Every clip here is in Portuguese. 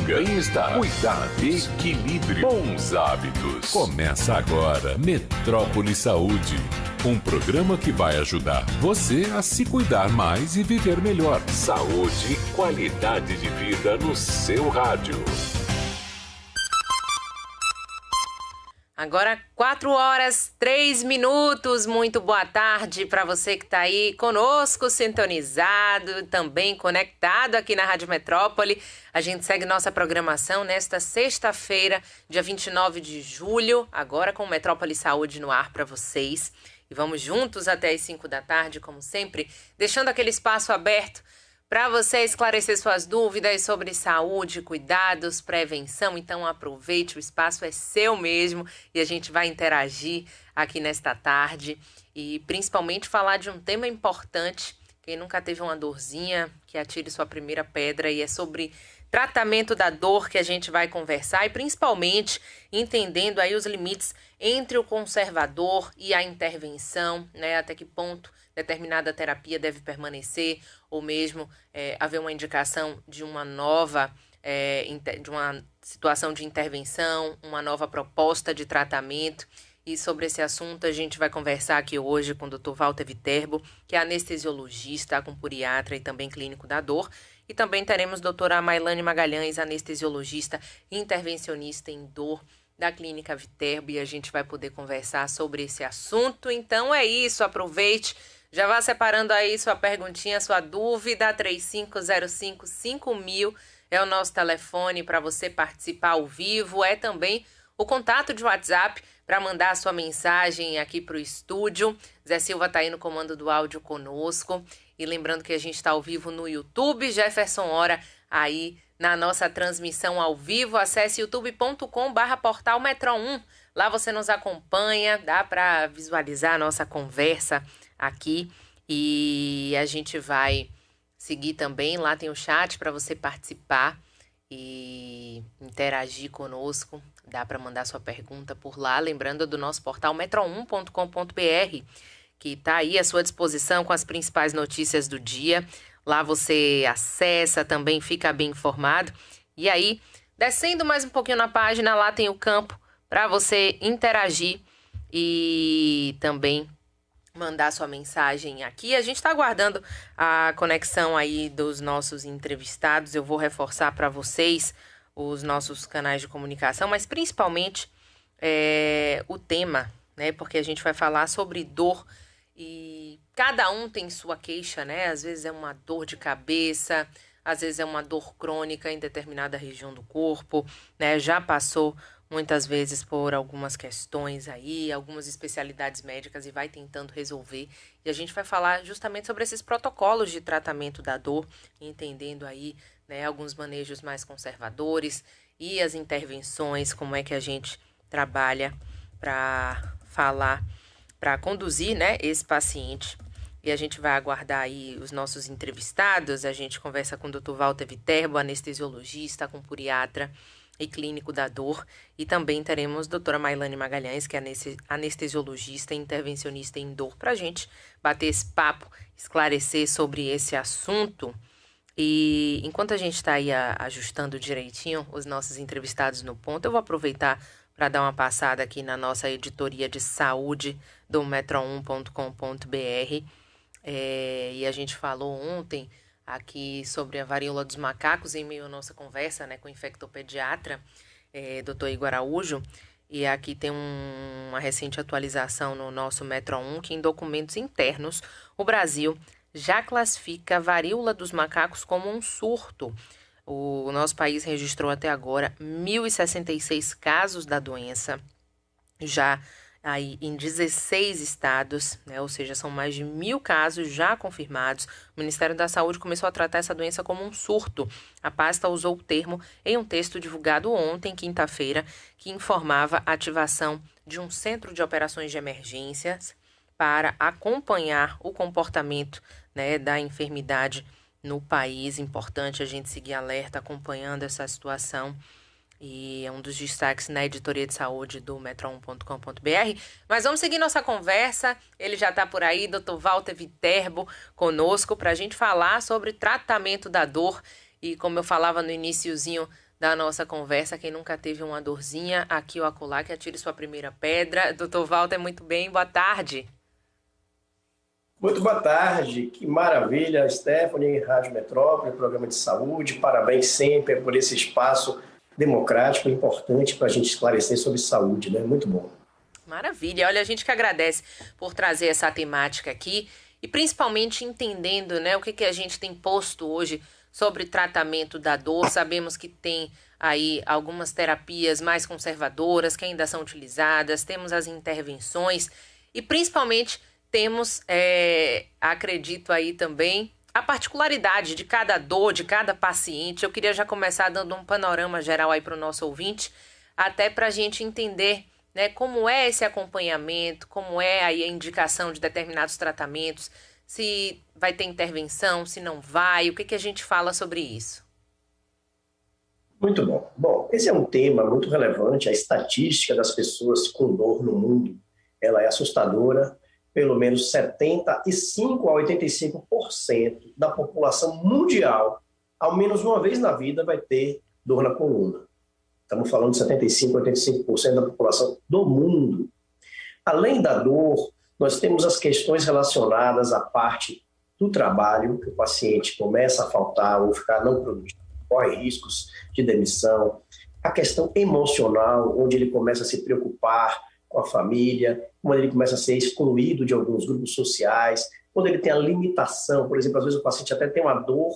yoga, bem-estar, cuidado, equilíbrio, bons hábitos. Começa agora Metrópole Saúde, um programa que vai ajudar você a se cuidar mais e viver melhor. Saúde e qualidade de vida no seu rádio. Agora 4h03. Muito boa tarde para você que está aí conosco, sintonizado, também conectado aqui na Rádio Metrópole. A gente segue nossa programação nesta sexta-feira, dia 29 de julho, agora com Metrópole Saúde no ar para vocês. E vamos juntos até as 5 da tarde, como sempre, deixando aquele espaço aberto para você esclarecer suas dúvidas sobre saúde, cuidados, prevenção. Então aproveite, o espaço é seu mesmo e a gente vai interagir aqui nesta tarde e principalmente falar de um tema importante. Quem nunca teve uma dorzinha, que atire sua primeira pedra, e é sobre tratamento da dor que a gente vai conversar e principalmente entendendo aí os limites entre o conservador e a intervenção, né? Até que ponto determinada terapia deve permanecer ou mesmo haver uma indicação de uma nova, de uma situação de intervenção, uma nova proposta de tratamento. E sobre esse assunto a gente vai conversar aqui hoje com o Dr. Walter Viterbo, que é anestesiologista, acupuntura e também clínico da dor. E também teremos a doutora Mailane Magalhães, anestesiologista e intervencionista em dor da Clínica Viterbo, e a gente vai poder conversar sobre esse assunto. Então é isso, aproveite, já vá separando aí sua perguntinha, sua dúvida. 3505-5000 é o nosso telefone para você participar ao vivo, é também o contato de WhatsApp para mandar a sua mensagem aqui para o estúdio. Zé Silva está aí no comando do áudio conosco. E lembrando que a gente está ao vivo no YouTube, Jefferson Hora aí na nossa transmissão ao vivo. Acesse youtube.com/portal Metro1. Lá você nos acompanha, dá para visualizar a nossa conversa aqui. E a gente vai seguir também. Lá tem o chat para você participar e interagir conosco. Dá para mandar sua pergunta por lá. Lembrando do nosso portal metro1.com.br, que está aí à sua disposição com as principais notícias do dia. Lá você acessa, também fica bem informado. E aí, descendo mais um pouquinho na página, lá tem o campo para você interagir e também mandar sua mensagem aqui. A gente está aguardando a conexão aí dos nossos entrevistados. Eu vou reforçar para vocês os nossos canais de comunicação, mas principalmente o tema, né? Porque a gente vai falar sobre dor e cada um tem sua queixa, né? Às vezes é uma dor de cabeça, às vezes é uma dor crônica em determinada região do corpo, né? Já passou muitas vezes por algumas questões aí, algumas especialidades médicas e vai tentando resolver. E a gente vai falar justamente sobre esses protocolos de tratamento da dor, entendendo aí, né, alguns manejos mais conservadores e as intervenções, como é que a gente trabalha para conduzir, né, esse paciente. E a gente vai aguardar aí os nossos entrevistados. A gente conversa com o Dr. Walter Viterbo, anestesiologista, acupuntura e clínico da dor. E também teremos a doutora Mailane Magalhães, que é anestesiologista e intervencionista em dor, para a gente bater esse papo, esclarecer sobre esse assunto. E enquanto a gente está aí ajustando direitinho os nossos entrevistados no ponto, eu vou aproveitar para dar uma passada aqui na nossa editoria de saúde do metro1.com.br. E a gente falou ontem aqui sobre a varíola dos macacos em meio à nossa conversa, né, com o infectopediatra, Dr. Igor Araújo. E aqui tem uma recente atualização no nosso Metro1, que em documentos internos o Brasil já classifica a varíola dos macacos como um surto. O nosso país registrou até agora 1.066 casos da doença, já aí em 16 estados, né? Ou seja, são mais de 1.000 casos já confirmados. O Ministério da Saúde começou a tratar essa doença como um surto. A pasta usou o termo em um texto divulgado ontem, quinta-feira, que informava a ativação de um centro de operações de emergências para acompanhar o comportamento, né, da enfermidade no país. Importante a gente seguir alerta, acompanhando essa situação. E é um dos destaques na editoria de saúde do metro1.com.br. Mas vamos seguir nossa conversa. Ele já está por aí, Dr. Walter Viterbo, conosco para a gente falar sobre tratamento da dor. E como eu falava no iniciozinho da nossa conversa. Quem nunca teve uma dorzinha aqui ou acolá, que atire sua primeira pedra. Doutor Walter, muito bem, boa tarde. Muito boa tarde, que maravilha, Stephanie, Rádio Metrópole, programa de saúde, parabéns sempre por esse espaço democrático importante para a gente esclarecer sobre saúde, né? Muito bom. Maravilha, olha, a gente que agradece por trazer essa temática aqui e principalmente entendendo, né, o que a gente tem posto hoje sobre tratamento da dor. Sabemos que tem aí algumas terapias mais conservadoras que ainda são utilizadas, temos as intervenções e principalmente temos, acredito aí também, a particularidade de cada dor, de cada paciente. Eu queria já começar dando um panorama geral aí para o nosso ouvinte, até para a gente entender, né, como é esse acompanhamento, como é aí a indicação de determinados tratamentos, se vai ter intervenção, se não vai, o que a gente fala sobre isso? Muito bom. Bom, esse é um tema muito relevante. A estatística das pessoas com dor no mundo, ela é assustadora. Pelo menos 75% a 85% da população mundial, ao menos uma vez na vida, vai ter dor na coluna. Estamos falando de 75% a 85% da população do mundo. Além da dor, nós temos as questões relacionadas à parte do trabalho, que o paciente começa a faltar ou ficar não produtivo, corre riscos de demissão. A questão emocional, onde ele começa a se preocupar com a família, quando ele começa a ser excluído de alguns grupos sociais, quando ele tem a limitação, por exemplo, às vezes o paciente até tem uma dor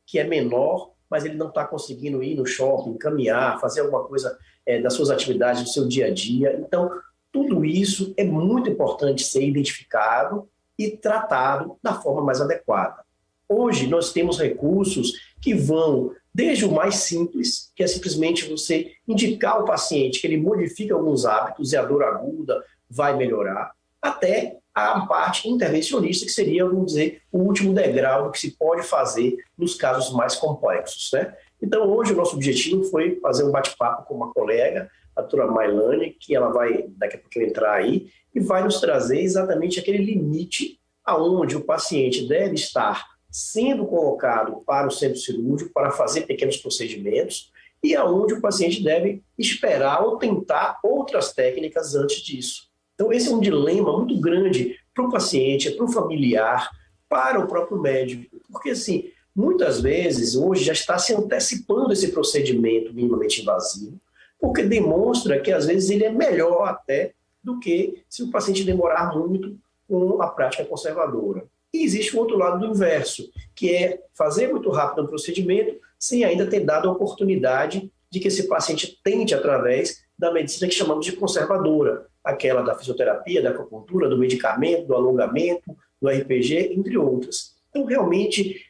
que é menor, mas ele não está conseguindo ir no shopping, caminhar, fazer alguma coisa das suas atividades do seu dia a dia. Então, tudo isso é muito importante ser identificado e tratado da forma mais adequada. Hoje, nós temos recursos que vão desde o mais simples, que é simplesmente você indicar ao paciente que ele modifique alguns hábitos e a dor aguda vai melhorar, até a parte intervencionista, que seria, vamos dizer, o último degrau do que se pode fazer nos casos mais complexos, né? Então, hoje, o nosso objetivo foi fazer um bate-papo com uma colega, a doutora Mailane, que ela vai, daqui a pouco, entrar aí, e vai nos trazer exatamente aquele limite aonde o paciente deve estar sendo colocado para o centro cirúrgico para fazer pequenos procedimentos e aonde o paciente deve esperar ou tentar outras técnicas antes disso. Então, esse é um dilema muito grande para o paciente, para o familiar, para o próprio médico, porque, assim, muitas vezes, hoje já está se antecipando esse procedimento minimamente invasivo, porque demonstra que, às vezes, ele é melhor até do que se o paciente demorar muito com a prática conservadora. E existe um outro lado do inverso, que é fazer muito rápido um procedimento sem ainda ter dado a oportunidade de que esse paciente tente através da medicina que chamamos de conservadora, aquela da fisioterapia, da acupuntura, do medicamento, do alongamento, do RPG, entre outras. Então, realmente,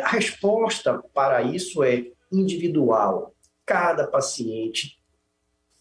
a resposta para isso é individual. Cada paciente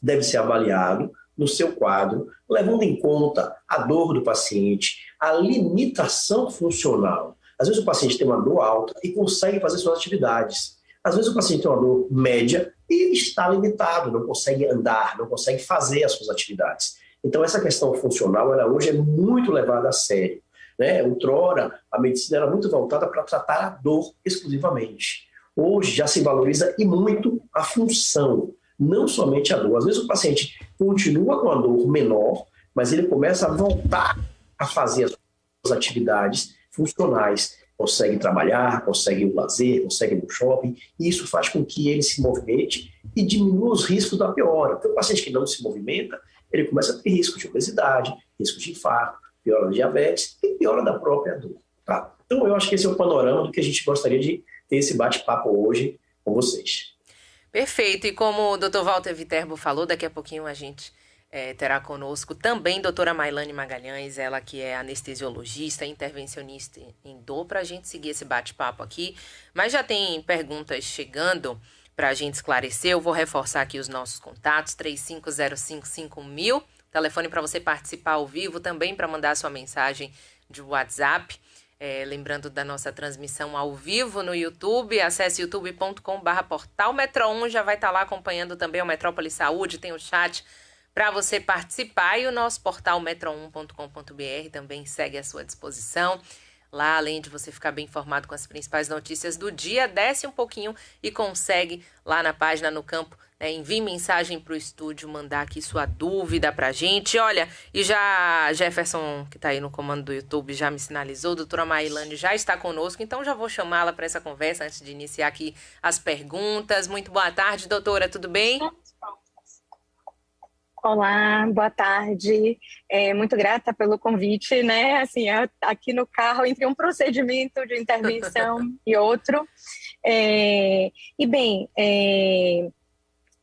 deve ser avaliado no seu quadro, levando em conta a dor do paciente, a limitação funcional. Às vezes o paciente tem uma dor alta e consegue fazer suas atividades. Às vezes o paciente tem uma dor média e está limitado, não consegue andar, não consegue fazer as suas atividades. Então essa questão funcional, ela hoje é muito levada a sério, né? Outrora, a medicina era muito voltada para tratar a dor exclusivamente. Hoje já se valoriza e muito a função, não somente a dor. Às vezes o paciente continua com a dor menor, mas ele começa a voltar a fazer as suas atividades funcionais. Consegue trabalhar, consegue ir ao lazer, consegue ir no shopping, e isso faz com que ele se movimente e diminua os riscos da piora. Porque o paciente que não se movimenta, ele começa a ter risco de obesidade, risco de infarto, piora da diabetes e piora da própria dor. Tá? Então eu acho que esse é o panorama do que a gente gostaria de ter esse bate-papo hoje com vocês. Perfeito, e como o Dr. Walter Viterbo falou, daqui a pouquinho a gente terá conosco também a doutora Mailane Magalhães, ela que é anestesiologista, intervencionista em dor, para a gente seguir esse bate-papo aqui. Mas já tem perguntas chegando para a gente esclarecer. Eu vou reforçar aqui os nossos contatos, 35055000, telefone para você participar ao vivo, também para mandar sua mensagem de WhatsApp. Lembrando da nossa transmissão ao vivo no YouTube, acesse youtube.com/portal Metro1, já vai estar lá acompanhando também o Metrópole Saúde, tem o chat para você participar e o nosso portal metro1.com.br também segue à sua disposição. Lá, além de você ficar bem informado com as principais notícias do dia, desce um pouquinho e consegue lá na página, no campo, envie mensagem para o estúdio, mandar aqui sua dúvida para a gente. Olha, e já Jefferson, que está aí no comando do YouTube, já me sinalizou, a doutora Mailane já está conosco, então já vou chamá-la para essa conversa antes de iniciar aqui as perguntas. Muito boa tarde, doutora, tudo bem? Olá, boa tarde. Muito grata pelo convite, né? Assim, aqui no carro, entre um procedimento de intervenção e outro.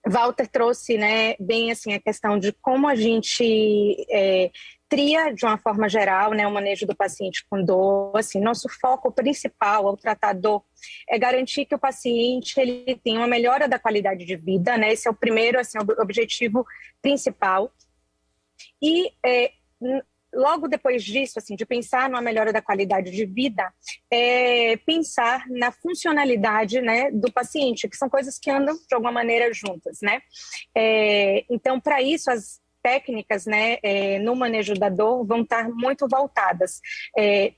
Walter trouxe, né, bem assim, a questão de como a gente tria, de uma forma geral, né, o manejo do paciente com dor. Assim, nosso foco principal ao tratar dor é garantir que o paciente ele tenha uma melhora da qualidade de vida, né? Esse é o primeiro, assim, objetivo principal. E logo depois disso, assim, de pensar numa melhora da qualidade de vida, pensar na funcionalidade, né, do paciente, que são coisas que andam de alguma maneira juntas, né? Então, para isso, as técnicas, né, no manejo da dor vão estar muito voltadas,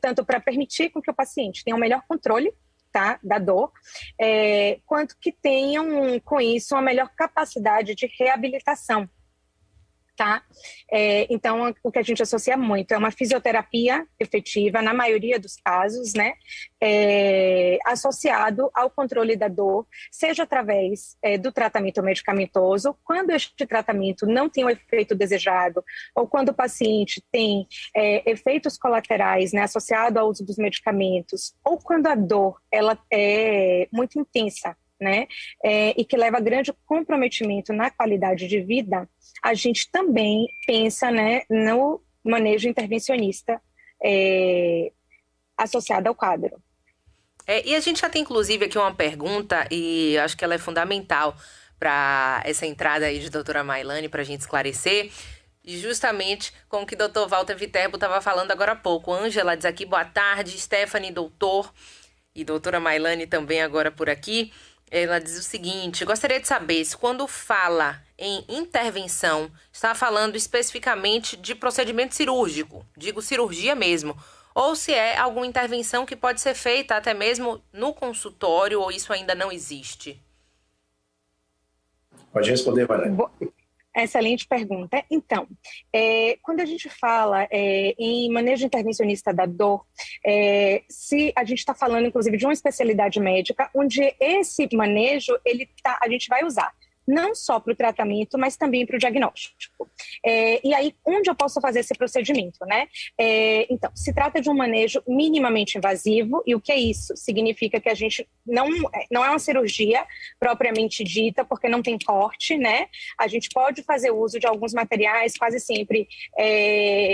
tanto para permitir com que o paciente tenha um melhor controle, tá, da dor, quanto que tenham, com isso, uma melhor capacidade de reabilitação. Tá? Então, o que a gente associa muito é uma fisioterapia efetiva, na maioria dos casos, né? Associado ao controle da dor, seja através do tratamento medicamentoso, quando este tratamento não tem o efeito desejado, ou quando o paciente tem efeitos colaterais, né, associado ao uso dos medicamentos, ou quando a dor ela é muito intensa, né, e que leva a grande comprometimento na qualidade de vida, a gente também pensa, né, no manejo intervencionista associado ao quadro. E a gente já tem, inclusive, aqui uma pergunta, e acho que ela é fundamental para essa entrada aí de doutora Mailane, para a gente esclarecer, e justamente com o que o doutor Walter Viterbo estava falando agora há pouco. Ângela diz aqui, boa tarde, Stephanie, doutor, e doutora Mailane também agora por aqui. Ela diz o seguinte: gostaria de saber se quando fala em intervenção, está falando especificamente de procedimento cirúrgico, digo cirurgia mesmo, ou se é alguma intervenção que pode ser feita até mesmo no consultório, ou isso ainda não existe? Pode responder, Maria. Excelente pergunta. Então, quando a gente fala em manejo intervencionista da dor, se a gente está falando, inclusive, de uma especialidade médica, onde esse manejo a gente vai usar não só para o tratamento, mas também para o diagnóstico. E aí, onde eu posso fazer esse procedimento, né? Então, se trata de um manejo minimamente invasivo, e o que é isso? Significa que a gente não é uma cirurgia propriamente dita, porque não tem corte, né? A gente pode fazer uso de alguns materiais, quase sempre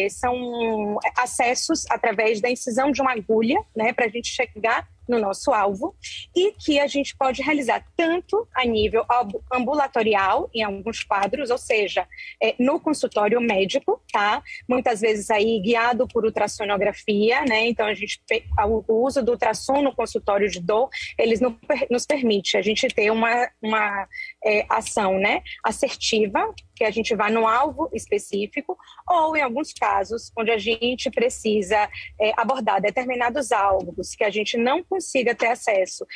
são acessos através da incisão de uma agulha, né? Para a gente chegar no nosso alvo, e que a gente pode realizar tanto a nível ambulatorial, em alguns quadros, ou seja, no consultório médico, tá? Muitas vezes aí guiado por ultrassonografia, né? Então o uso do ultrassom no consultório de dor, eles nos permite a gente ter uma ação, né, assertiva, que a gente vá no alvo específico, ou em alguns casos onde a gente precisa abordar determinados alvos que a gente não consiga ter acesso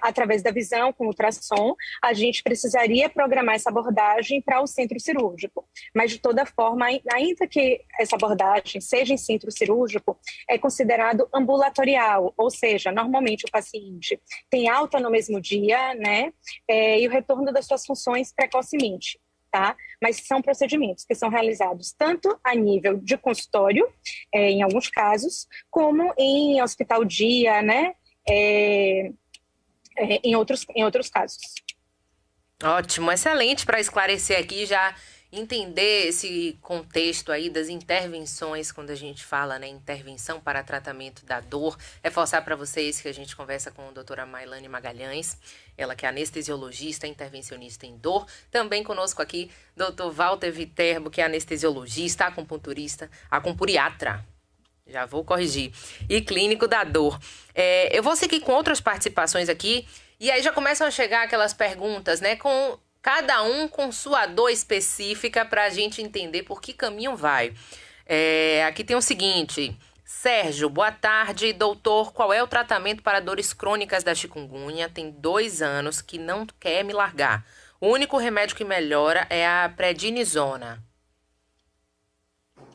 através da visão com ultrassom, a gente precisaria programar essa abordagem para o centro cirúrgico. Mas, de toda forma, ainda que essa abordagem seja em centro cirúrgico, é considerado ambulatorial, ou seja, normalmente o paciente tem alta no mesmo dia, né, e o retorno das suas funções precocemente. Tá? Mas são procedimentos que são realizados tanto a nível de consultório, em alguns casos, como em hospital dia, né? Em outros casos. Ótimo, excelente para esclarecer aqui, já entender esse contexto aí das intervenções, quando a gente fala, né, intervenção para tratamento da dor. Reforçar para vocês que a gente conversa com a doutora Mailane Magalhães, ela que é anestesiologista, intervencionista em dor. Também conosco aqui, doutor Walter Viterbo, que é anestesiologista, acumpuriatra, já vou corrigir, e clínico da dor. Eu vou seguir com outras participações aqui, e aí já começam a chegar aquelas perguntas, né, com cada um com sua dor específica, para a gente entender por que caminho vai. Aqui tem o seguinte: Sérgio, boa tarde. Doutor, qual é o tratamento para dores crônicas da chikungunya? Tem 2 anos que não quer me largar. O único remédio que melhora é a prednisona.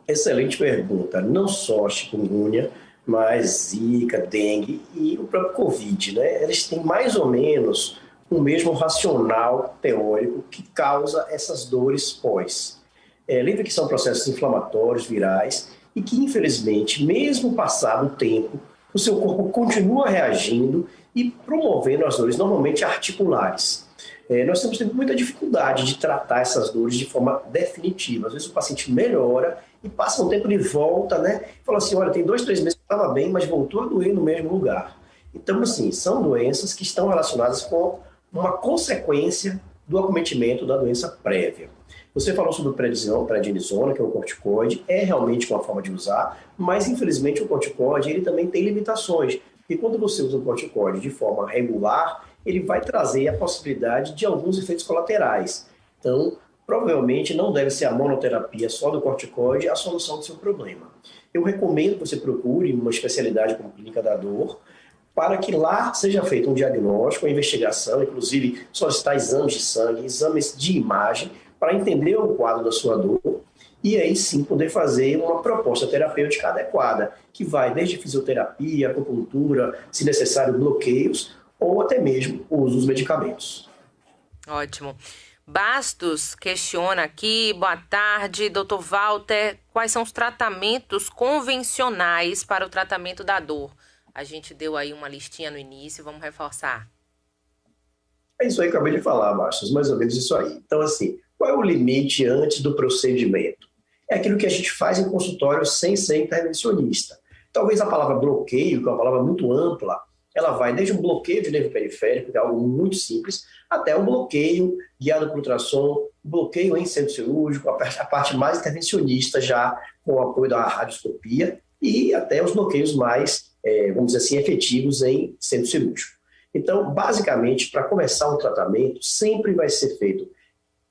Excelente pergunta. Não só a chikungunya, mas zika, dengue e o próprio Covid, né? Eles têm mais ou menos o mesmo racional teórico que causa essas dores pós. Lembra que são processos inflamatórios, virais, e que, infelizmente, mesmo passado o tempo, o seu corpo continua reagindo e promovendo as dores, normalmente articulares. Nós temos tido muita dificuldade de tratar essas dores de forma definitiva. Às vezes o paciente melhora e passa um tempo de volta, né? Fala assim, olha, tem 2, 3 meses que estava bem, mas voltou a doer no mesmo lugar. Então, assim, são doenças que estão relacionadas com uma consequência do acometimento da doença prévia. Você falou sobre o prednisona, que é o corticoide, é realmente uma forma de usar, mas infelizmente o corticoide ele também tem limitações. E quando você usa o corticoide de forma regular, ele vai trazer a possibilidade de alguns efeitos colaterais. Então, provavelmente não deve ser a monoterapia só do corticoide a solução do seu problema. Eu recomendo que você procure uma especialidade como Clínica da Dor, para que lá seja feito um diagnóstico, uma investigação, inclusive solicitar exames de sangue, exames de imagem, para entender o quadro da sua dor e aí sim poder fazer uma proposta terapêutica adequada, que vai desde fisioterapia, acupuntura, se necessário bloqueios ou até mesmo o uso dos medicamentos. Ótimo. Bastos questiona aqui, boa tarde, Dr. Walter, quais são os tratamentos convencionais para o tratamento da dor? A gente deu aí uma listinha no início, vamos reforçar. É isso aí que eu acabei de falar, Bastos, mais ou menos isso aí. Então, assim, qual é o limite antes do procedimento? É aquilo que a gente faz em consultório sem ser intervencionista. Talvez a palavra bloqueio, que é uma palavra muito ampla, ela vai desde um bloqueio de nervo periférico, que é algo muito simples, até um bloqueio guiado por ultrassom, bloqueio em centro cirúrgico, a parte mais intervencionista já com o apoio da radioscopia e até os bloqueios mais, vamos dizer assim, efetivos em centro cirúrgico. Então, basicamente, para começar um tratamento, sempre vai ser feito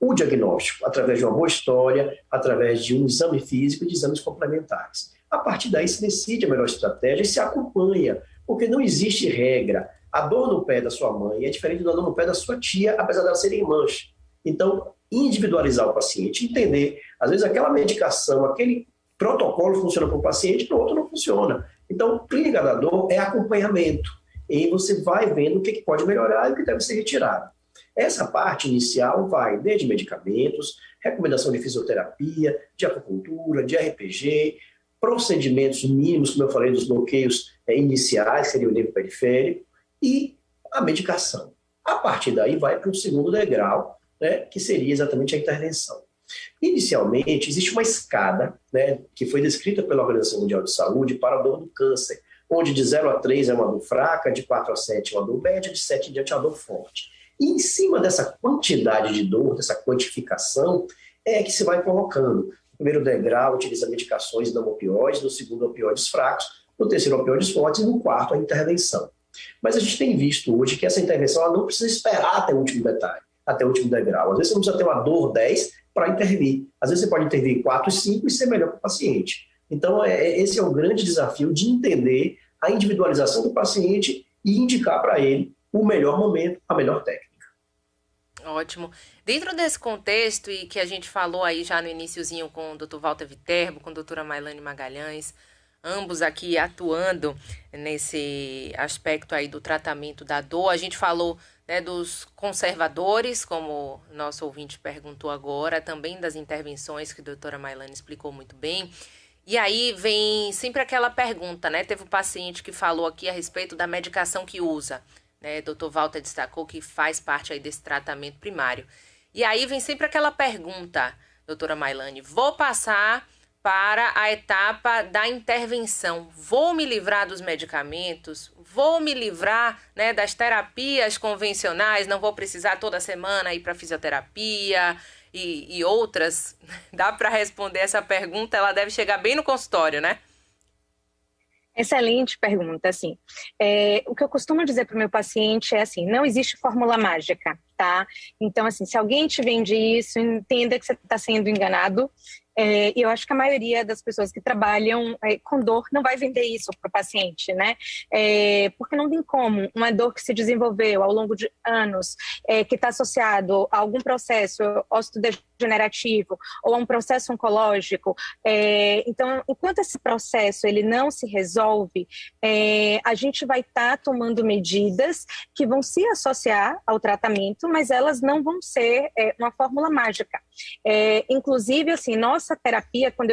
o diagnóstico através de uma boa história, através de um exame físico e de exames complementares. A partir daí se decide a melhor estratégia e se acompanha, porque não existe regra. A dor no pé da sua mãe é diferente da dor no pé da sua tia, apesar dela serem irmãs. Então, individualizar o paciente, entender, às vezes aquela medicação, aquele protocolo funciona para um paciente, para o outro não funciona. Então, clínica da dor é acompanhamento. E você vai vendo o que pode melhorar e o que deve ser retirado. Essa parte inicial vai desde medicamentos, recomendação de fisioterapia, de acupuntura, de RPG, procedimentos mínimos, como eu falei, dos bloqueios iniciais, que seria o nervo periférico, e a medicação. A partir daí vai para o segundo degrau, né, que seria exatamente a intervenção. Inicialmente, existe uma escada, né, que foi descrita pela Organização Mundial de Saúde para a dor do câncer, onde de 0 a 3 é uma dor fraca, de 4 a 7 é uma dor média, de 7 em diante é uma dor forte. E em cima dessa quantidade de dor, dessa quantificação, é que se vai colocando. No primeiro degrau, utiliza medicações não opioides, no segundo, opioides fracos, no terceiro, opioides fortes e no quarto, a intervenção. Mas a gente tem visto hoje que essa intervenção ela não precisa esperar até o último detalhe, até o último degrau. Às vezes você não precisa ter uma dor 10 para intervir. Às vezes você pode intervir 4 e 5 e ser melhor para o paciente. Então, esse é o grande desafio de entender a individualização do paciente e indicar para ele o melhor momento, a melhor técnica. Ótimo. Dentro desse contexto, e que a gente falou aí já no iniciozinho com o Dr. Walter Viterbo, com a doutora Mailane Magalhães, ambos aqui atuando nesse aspecto aí do tratamento da dor, a gente falou, né, dos conservadores, como nosso ouvinte perguntou agora, também das intervenções que a doutora Mailane explicou muito bem. E aí vem sempre aquela pergunta, né? Teve um paciente que falou aqui a respeito da medicação que usa, né? Dr. Walter destacou que faz parte aí desse tratamento primário. E aí vem sempre aquela pergunta, doutora Mailane, vou passar para a etapa da intervenção, vou me livrar dos medicamentos, vou me livrar, né, das terapias convencionais, não vou precisar toda semana ir para fisioterapia e outras. Dá para responder essa pergunta? Ela deve chegar bem no consultório, né? Excelente pergunta, assim. O que eu costumo dizer para o meu paciente é assim, não existe fórmula mágica, tá? Então, assim, se alguém te vende isso, entenda que você está sendo enganado E eu acho que a maioria das pessoas que trabalham com dor não vai vender isso para o paciente, né? Porque não tem como uma dor que se desenvolveu ao longo de anos, que está associado a algum processo osteodegenerativo ou a um processo oncológico. Então, enquanto esse processo ele não se resolve, a gente vai estar tomando medidas que vão se associar ao tratamento, mas elas não vão ser uma fórmula mágica. Inclusive, assim, nossa terapia, quando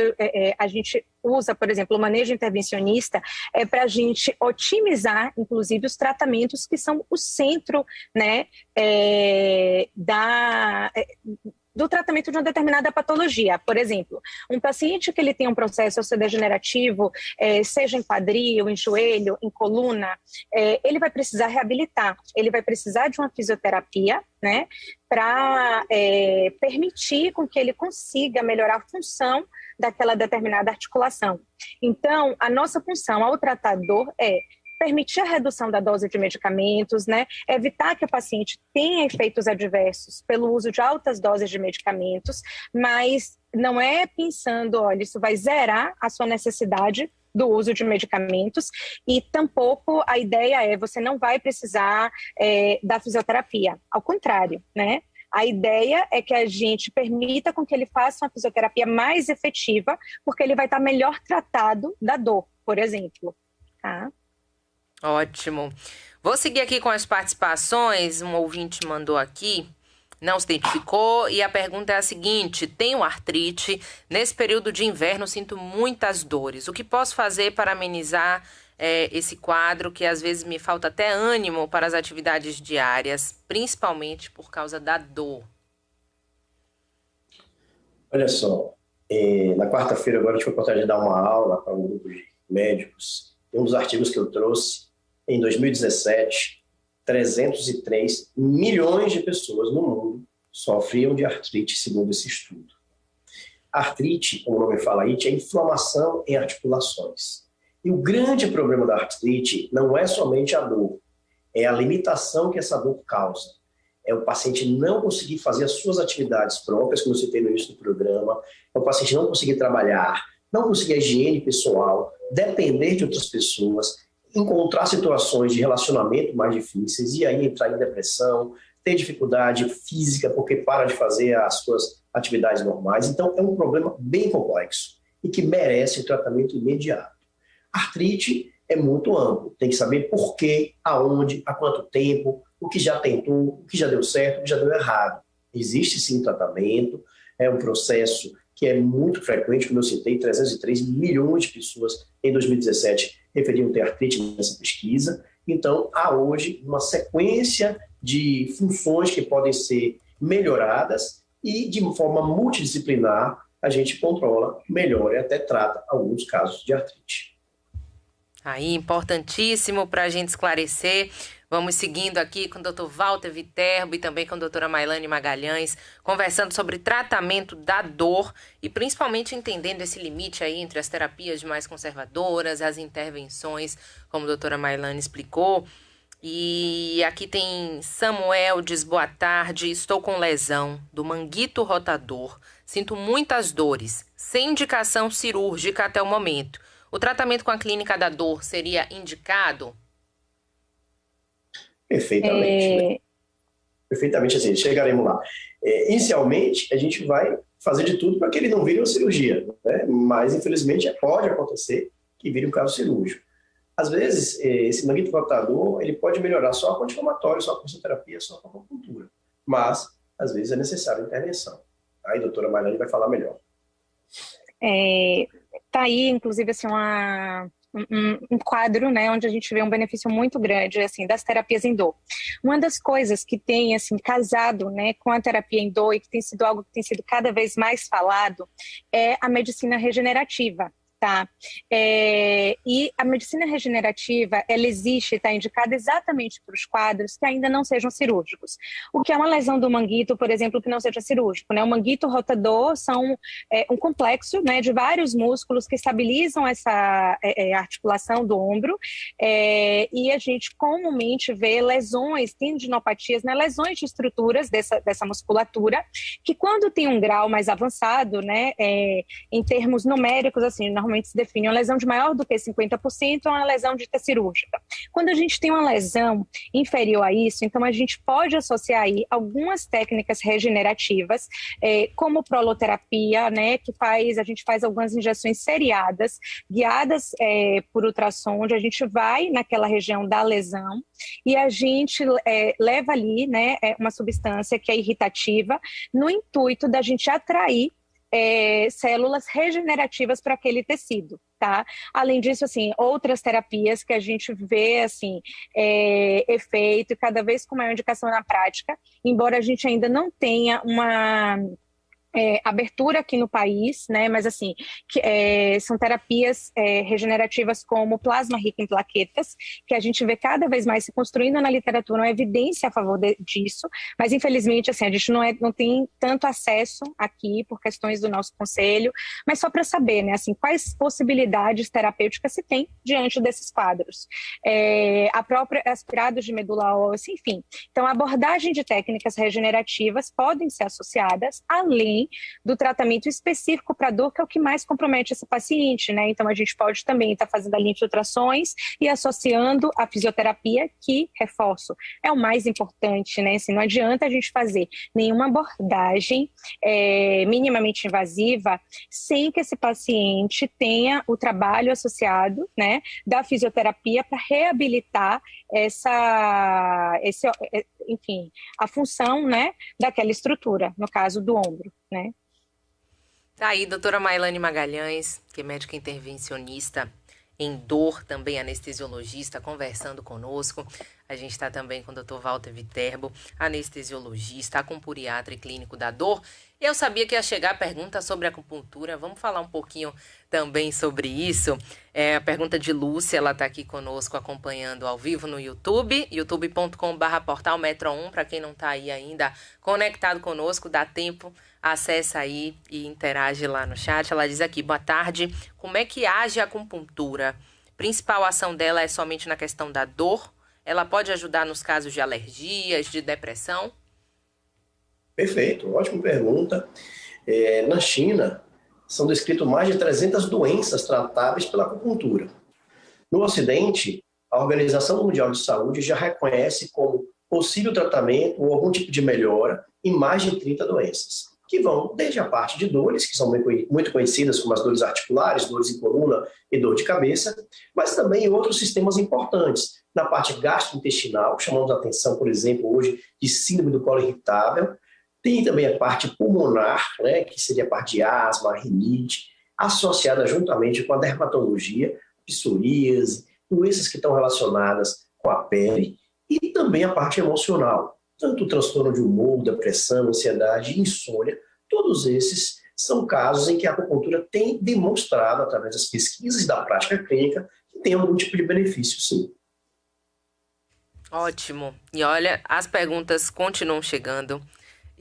a gente usa, por exemplo, o manejo intervencionista, é para a gente otimizar, inclusive, os tratamentos que são o centro, né, do tratamento de uma determinada patologia. Por exemplo, um paciente que ele tem um processo osteodegenerativo, seja em quadril, em joelho, em coluna, ele vai precisar reabilitar, ele vai precisar de uma fisioterapia, né, para permitir com que ele consiga melhorar a função daquela determinada articulação. Então, a nossa função ao tratar dor é permitir a redução da dose de medicamentos, né? Evitar que o paciente tenha efeitos adversos pelo uso de altas doses de medicamentos, mas não é pensando, olha, isso vai zerar a sua necessidade do uso de medicamentos, e tampouco a ideia é você não vai precisar da fisioterapia. Ao contrário, né? A ideia é que a gente permita com que ele faça uma fisioterapia mais efetiva, porque ele vai estar melhor tratado da dor, por exemplo, tá? Ótimo. Vou seguir aqui com as participações. Um ouvinte mandou aqui, não se identificou, e a pergunta é a seguinte: tenho artrite, nesse período de inverno sinto muitas dores. O que posso fazer para amenizar esse quadro, que às vezes me falta até ânimo para as atividades diárias, principalmente por causa da dor? Olha só, na quarta-feira agora eu tive a oportunidade de dar uma aula para um grupo de médicos. Um dos artigos que eu trouxe, em 2017, 303 milhões de pessoas no mundo sofriam de artrite, segundo esse estudo. Artrite, como o nome fala, é inflamação em articulações. E o grande problema da artrite não é somente a dor, é a limitação que essa dor causa. É o paciente não conseguir fazer as suas atividades próprias, como eu citei no início do programa, é o paciente não conseguir trabalhar, não conseguir a higiene pessoal, depender de outras pessoas, encontrar situações de relacionamento mais difíceis e aí entrar em depressão, ter dificuldade física porque para de fazer as suas atividades normais. Então, é um problema bem complexo e que merece um tratamento imediato. Artrite é muito amplo, tem que saber por quê, aonde, há quanto tempo, o que já tentou, o que já deu certo, o que já deu errado. Existe sim tratamento, é um processo que é muito frequente, como eu citei, 303 milhões de pessoas em 2017 referiam ter artrite nessa pesquisa. Então, há hoje uma sequência de funções que podem ser melhoradas e, de forma multidisciplinar, a gente controla, melhora e até trata alguns casos de artrite. Aí, importantíssimo para a gente esclarecer. Vamos seguindo aqui com o Dr. Walter Viterbo e também com a doutora Mailane Magalhães, conversando sobre tratamento da dor e principalmente entendendo esse limite aí entre as terapias mais conservadoras, as intervenções, como a doutora Mailane explicou. E aqui tem Samuel, diz: boa tarde, estou com lesão do manguito rotador, sinto muitas dores, sem indicação cirúrgica até o momento. O tratamento com a clínica da dor seria indicado? Perfeitamente, né? Perfeitamente assim, chegaremos lá. Inicialmente, a gente vai fazer de tudo para que ele não vire uma cirurgia, né? Mas, infelizmente, pode acontecer que vire um caso cirúrgico. Às vezes, esse manguito rotador, ele pode melhorar só com anti-inflamatório, só com fisioterapia, só com acupuntura. Mas, às vezes, é necessária intervenção. Aí a doutora Mailane vai falar melhor. Tá aí, inclusive, assim, um quadro, né, onde a gente vê um benefício muito grande, assim, das terapias em dor. Uma das coisas que tem, assim, casado, né, com a terapia em dor e que tem sido algo que tem sido cada vez mais falado é a medicina regenerativa, tá? E a medicina regenerativa, ela existe, está indicada exatamente para os quadros que ainda não sejam cirúrgicos. O que é uma lesão do manguito, por exemplo, que não seja cirúrgico, né? O manguito rotador são um complexo, né, de vários músculos que estabilizam essa articulação do ombro, e a gente comumente vê lesões, tendinopatias, né, lesões de estruturas dessa musculatura, que quando tem um grau mais avançado, né, em termos numéricos, assim, normalmente se define uma lesão de maior do que 50% é uma lesão dita cirúrgica. Quando a gente tem uma lesão inferior a isso, então a gente pode associar aí algumas técnicas regenerativas, como proloterapia, né, que a gente faz algumas injeções seriadas, guiadas por ultrassom, onde a gente vai naquela região da lesão e a gente leva ali, né, uma substância que é irritativa, no intuito da gente atrair células regenerativas para aquele tecido, tá? Além disso, assim, outras terapias que a gente vê, assim, efeito e cada vez com maior indicação na prática, embora a gente ainda não tenha uma abertura aqui no país, né? Mas assim, são terapias regenerativas como plasma rico em plaquetas, que a gente vê cada vez mais se construindo na literatura uma evidência a favor disso, mas infelizmente assim, a gente não tem tanto acesso aqui por questões do nosso conselho, mas só para saber, né, assim, quais possibilidades terapêuticas se tem diante desses quadros. A própria aspirados de medula óssea, enfim. Então, a abordagem de técnicas regenerativas podem ser associadas além do tratamento específico para dor, que é o que mais compromete esse paciente, né? Então, a gente pode também estar fazendo ali infiltrações e associando a fisioterapia, que, reforço, é o mais importante, né? Assim, não adianta a gente fazer nenhuma abordagem minimamente invasiva sem que esse paciente tenha o trabalho associado, né, da fisioterapia para reabilitar enfim, a função, né, daquela estrutura, no caso do ombro, né. Tá aí, doutora Mailane Magalhães, que é médica intervencionista em dor, também anestesiologista, conversando conosco. A gente está também com o Dr. Walter Viterbo, anestesiologista, acupuntura e clínico da dor. Eu sabia que ia chegar a pergunta sobre acupuntura. Vamos falar um pouquinho também sobre isso. A pergunta de Lúcia, ela está aqui conosco acompanhando ao vivo no YouTube, youtube.com/portalmetro1. Para quem não está aí ainda conectado conosco, dá tempo, acessa aí e interage lá no chat. Ela diz aqui, boa tarde, como é que age a acupuntura? Principal ação dela é somente na questão da dor? Ela pode ajudar nos casos de alergias, de depressão? Perfeito, ótima pergunta. Na China, são descritas mais de 300 doenças tratáveis pela acupuntura. No Ocidente, a Organização Mundial de Saúde já reconhece como possível tratamento ou algum tipo de melhora em mais de 30 doenças, que vão desde a parte de dores, que são muito conhecidas como as dores articulares, dores em coluna e dor de cabeça, mas também em outros sistemas importantes. Na parte gastrointestinal, chamamos a atenção, por exemplo, hoje de síndrome do colo irritável. Tem também a parte pulmonar, né, que seria a parte de asma, rinite, associada juntamente com a dermatologia, psoríase, doenças que estão relacionadas com a pele, e também a parte emocional, tanto o transtorno de humor, depressão, ansiedade, insônia. Todos esses são casos em que a acupuntura tem demonstrado, através das pesquisas e da prática clínica, que tem algum tipo de benefício, sim. Ótimo. E olha, as perguntas continuam chegando.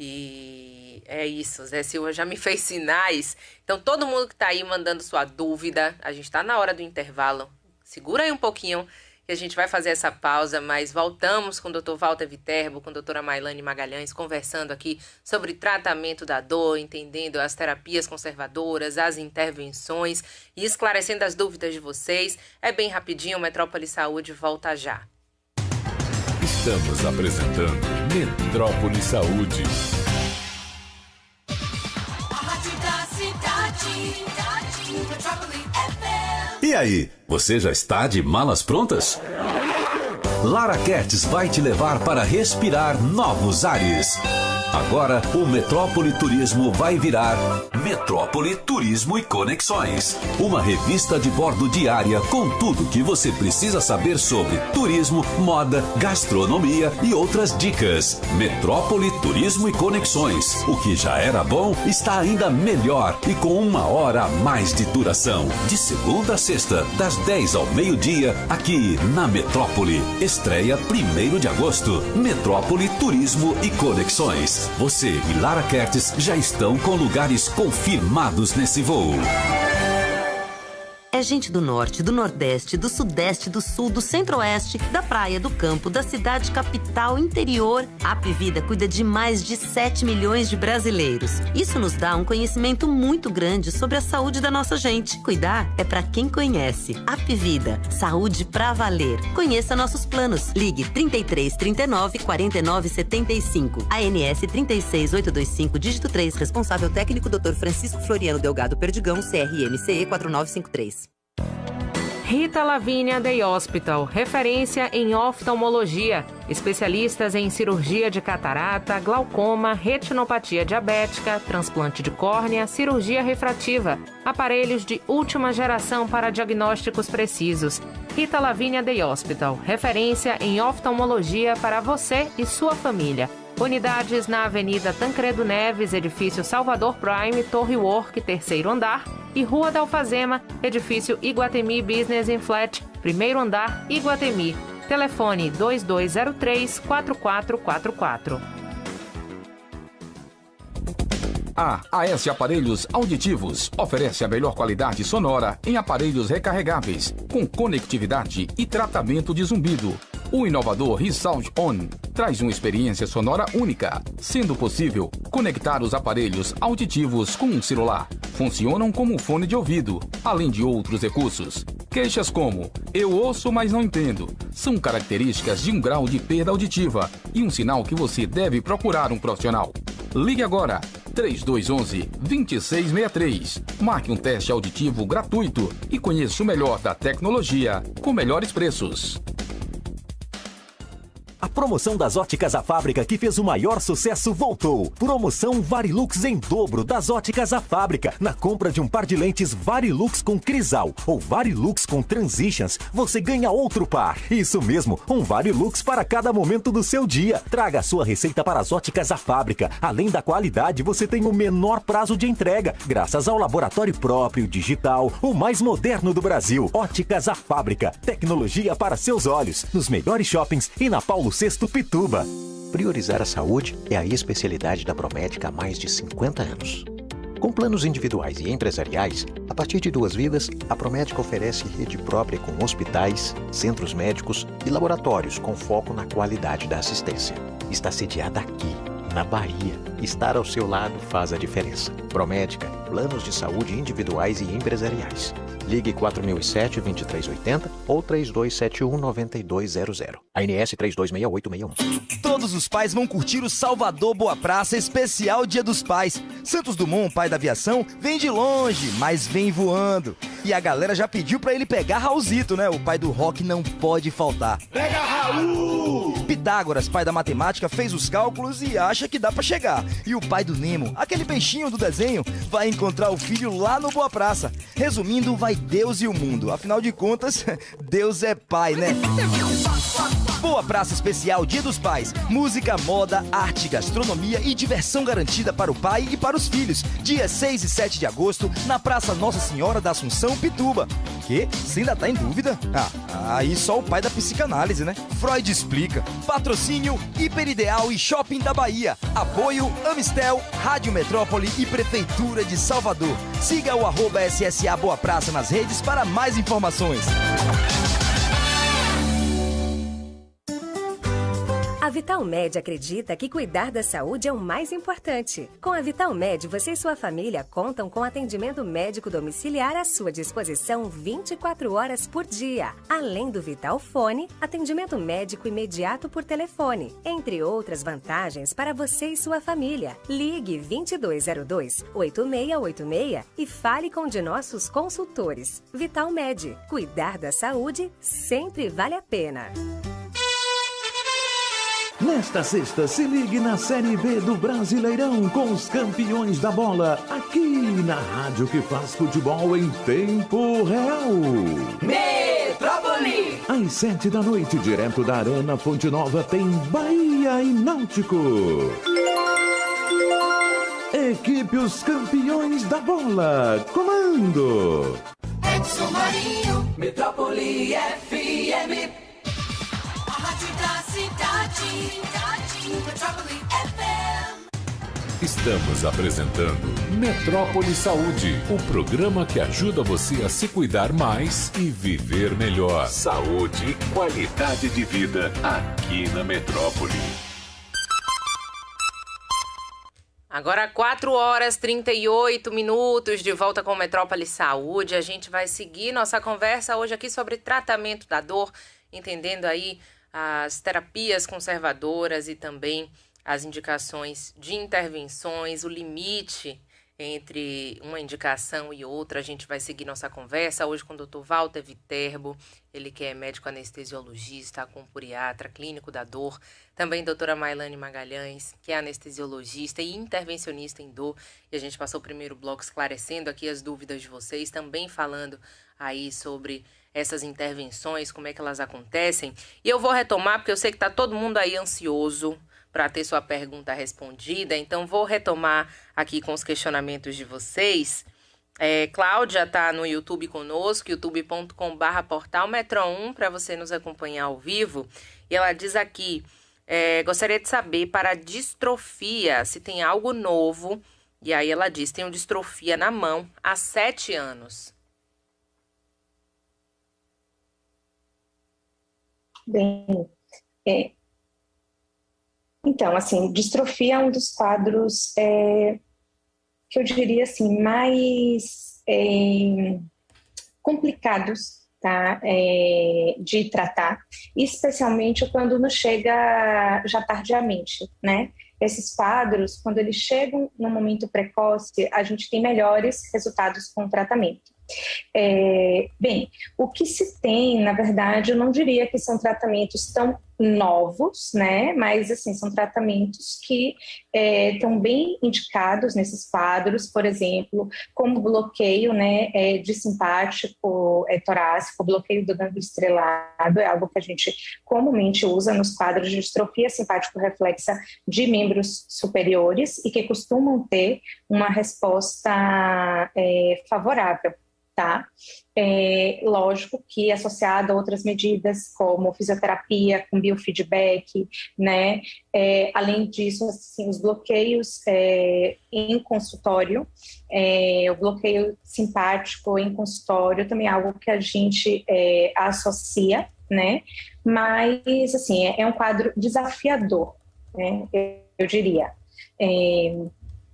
E é isso, Zé Silva já me fez sinais. Então, todo mundo que está aí mandando sua dúvida, a gente está na hora do intervalo. Segura aí um pouquinho que a gente vai fazer essa pausa, mas voltamos com o Dr. Walter Viterbo, com a doutora Mailane Magalhães, conversando aqui sobre tratamento da dor, entendendo as terapias conservadoras, as intervenções e esclarecendo as dúvidas de vocês. É bem rapidinho, o Metrópole Saúde volta já. Estamos apresentando Metrópole Saúde. E aí, você já está de malas prontas? Lara Kertz vai te levar para respirar novos ares. Agora, o Metrópole Turismo vai virar Metrópole Turismo e Conexões. Uma revista de bordo diária com tudo que você precisa saber sobre turismo, moda, gastronomia e outras dicas. Metrópole Turismo e Conexões. O que já era bom está ainda melhor e com 1 hora a mais de duração. De segunda a sexta, das 10 ao meio-dia, aqui na Metrópole. Estreia 1º de agosto. Metrópole Turismo e Conexões. Você e Lara Kertes já estão com lugares confirmados nesse voo. É gente do norte, do nordeste, do sudeste, do sul, do centro-oeste, da praia, do campo, da cidade capital, interior. A Apvida cuida de mais de 7 milhões de brasileiros. Isso nos dá um conhecimento muito grande sobre a saúde da nossa gente. Cuidar é pra quem conhece. Apvida, saúde pra valer. Conheça nossos planos. Ligue 33 39 49 75. ANS 36825, dígito 3. Responsável técnico Dr. Francisco Floriano Delgado Perdigão, CRMCE 4953. Rita Lavínia Day Hospital, referência em oftalmologia. Especialistas em cirurgia de catarata, glaucoma, retinopatia diabética, transplante de córnea, cirurgia refrativa. Aparelhos de última geração para diagnósticos precisos. Rita Lavínia Day Hospital, referência em oftalmologia para você e sua família. Unidades na Avenida Tancredo Neves, edifício Salvador Prime, Torre Work, 3º andar, e Rua da Alfazema, edifício Iguatemi Business and Flat, 1º andar, Iguatemi. Telefone 2203-4444. A AS Aparelhos Auditivos oferece a melhor qualidade sonora em aparelhos recarregáveis, com conectividade e tratamento de zumbido. O inovador ReSound On traz uma experiência sonora única, sendo possível conectar os aparelhos auditivos com um celular. Funcionam como um fone de ouvido, além de outros recursos. Queixas como "eu ouço, mas não entendo" são características de um grau de perda auditiva e um sinal que você deve procurar um profissional. Ligue agora, 3211-2663. Marque um teste auditivo gratuito e conheça o melhor da tecnologia com melhores preços. A promoção das Óticas à Fábrica, que fez o maior sucesso, voltou. Promoção Varilux em dobro das Óticas à Fábrica. Na compra de um par de lentes Varilux com Crisal ou Varilux com Transitions, você ganha outro par. Isso mesmo, um Varilux para cada momento do seu dia. Traga a sua receita para as Óticas à Fábrica. Além da qualidade, você tem o menor prazo de entrega, graças ao laboratório próprio digital, o mais moderno do Brasil. Óticas à Fábrica. Tecnologia para seus olhos. Nos melhores shoppings e na Paulo VI Pituba. Priorizar a saúde é a especialidade da Promédica há mais de 50 anos. Com planos individuais e empresariais, a partir de 2 vidas, a Promédica oferece rede própria com hospitais, centros médicos e laboratórios com foco na qualidade da assistência. Está sediada aqui, na Bahia. Estar ao seu lado faz a diferença. Promédica, planos de saúde individuais e empresariais. Ligue 4007-2380 ou 3271-9200. ANS 326861. Todos os pais vão curtir o Salvador Boa Praça especial Dia dos Pais. Santos Dumont, pai da aviação, vem de longe, mas vem voando. E a galera já pediu pra ele pegar Raulzito, né? O pai do rock não pode faltar. Pega Raul! Pitágoras, pai da matemática, fez os cálculos e acha que dá pra chegar. E o pai do Nemo, aquele peixinho do desenho, vai encontrar o filho lá no Boa Praça. Resumindo, vai Deus e o mundo. Afinal de contas, Deus é pai, né? Boa Praça especial Dia dos Pais. Música, moda, arte, gastronomia e diversão garantida para o pai e para os filhos. Dias 6 e 7 de agosto, na Praça Nossa Senhora da Assunção, Pituba. Que? Você ainda tá em dúvida? Aí só o pai da psicanálise, né? Freud explica. Patrocínio Hiperideal e Shopping da Bahia. Apoio Amistel, Rádio Metrópole e Prefeitura de Salvador. Siga o @SSA Boa Praça nas redes para mais informações. A Vitalmed acredita que cuidar da saúde é o mais importante. Com a Vitalmed, você e sua família contam com atendimento médico domiciliar à sua disposição 24 horas por dia. Além do Vitalfone, atendimento médico imediato por telefone, entre outras vantagens para você e sua família. Ligue 2202-8686 e fale com um de nossos consultores. Vitalmed, cuidar da saúde sempre vale a pena. Nesta sexta, se ligue na Série B do Brasileirão com os campeões da bola, aqui na rádio que faz futebol em tempo real. Metrópole! Às 7 da noite, direto da Arena Fonte Nova, tem Bahia e Náutico. Equipe os campeões da bola. Comando Edson Marinho, Metrópole FM. A rádio da cidade, Metrópole FM. Estamos apresentando Metrópole Saúde, o programa que ajuda você a se cuidar mais e viver melhor. Saúde e qualidade de vida aqui na Metrópole. Agora 4h38, de volta com Metrópole Saúde. A gente vai seguir nossa conversa hoje aqui sobre tratamento da dor, entendendo aí as terapias conservadoras e também as indicações de intervenções, o limite entre uma indicação e outra. A gente vai seguir nossa conversa hoje com o Dr. Walter Viterbo, ele que é médico anestesiologista, acupuntura, clínico da dor. Também doutora Mailane Magalhães, que é anestesiologista e intervencionista em dor. E a gente passou o primeiro bloco esclarecendo aqui as dúvidas de vocês, também falando aí sobre essas intervenções, como é que elas acontecem. E eu vou retomar, porque eu sei que está todo mundo aí ansioso para ter sua pergunta respondida, então vou retomar aqui com os questionamentos de vocês. Cláudia está no YouTube conosco, youtube.com/portalmetro1, para você nos acompanhar ao vivo. E ela diz aqui, gostaria de saber para a distrofia, se tem algo novo. E aí ela diz, tenho distrofia na mão há 7 anos. Bem, então, assim, distrofia é um dos quadros que eu diria assim, mais complicados, tá, de tratar, especialmente quando nos chega já tardiamente, né? Esses quadros, quando eles chegam no momento precoce, a gente tem melhores resultados com o tratamento. Bem, o que se tem, na verdade, eu não diria que são tratamentos tão novos, né? Mas, assim, são tratamentos que estão bem indicados nesses quadros, por exemplo, como bloqueio, né, de simpático torácico, bloqueio do gânglio estrelado, é algo que a gente comumente usa nos quadros de distrofia simpático-reflexa de membros superiores e que costumam ter uma resposta favorável. Tá? Lógico que associado a outras medidas como fisioterapia com biofeedback, né? Além disso, assim, os bloqueios em consultório, o bloqueio simpático em consultório também é algo que a gente associa, né? Mas, assim, é um quadro desafiador, né? Eu diria.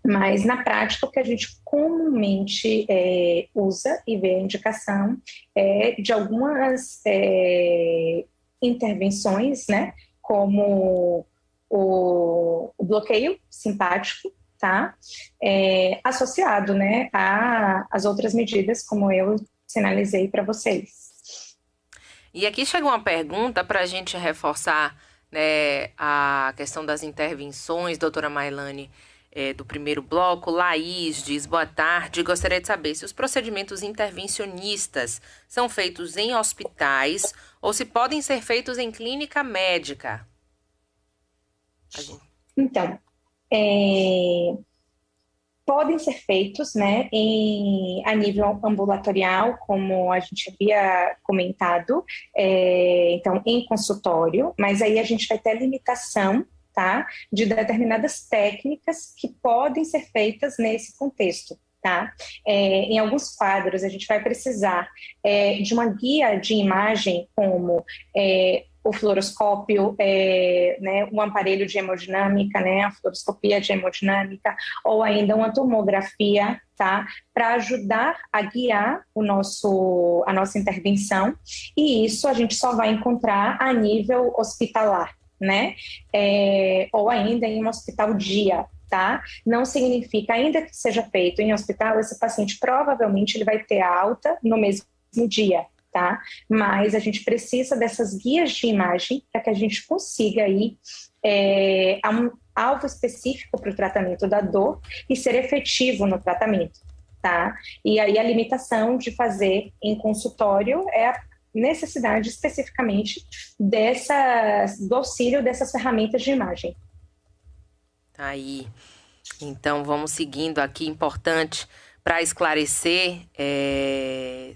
Mas, na prática, o que a gente comumente usa e vê a indicação de algumas intervenções, né, como o bloqueio simpático, tá, associado, né, às outras medidas, como eu sinalizei para vocês. E aqui chega uma pergunta para a gente reforçar, né, a questão das intervenções, doutora Mailane, do primeiro bloco. Laís diz, boa tarde, gostaria de saber se os procedimentos intervencionistas são feitos em hospitais ou se podem ser feitos em clínica médica. Então, podem ser feitos, né, a nível ambulatorial, como a gente havia comentado, então em consultório, mas aí a gente vai ter a limitação, tá, de determinadas técnicas que podem ser feitas nesse contexto. Tá? Em alguns quadros, a gente vai precisar de uma guia de imagem, como o fluoroscópio, né, um aparelho de hemodinâmica, né, a fluoroscopia de hemodinâmica, ou ainda uma tomografia, tá, para ajudar a guiar a nossa intervenção, e isso a gente só vai encontrar a nível hospitalar, né, ou ainda em um hospital dia. Tá? Não significa, ainda que seja feito em hospital, esse paciente provavelmente ele vai ter alta no mesmo dia, tá? Mas a gente precisa dessas guias de imagem para que a gente consiga aí um alvo específico para o tratamento da dor e ser efetivo no tratamento, tá? E aí a limitação de fazer em consultório é a necessidade especificamente do auxílio dessas ferramentas de imagem. Tá aí. Então, vamos seguindo aqui, importante para esclarecer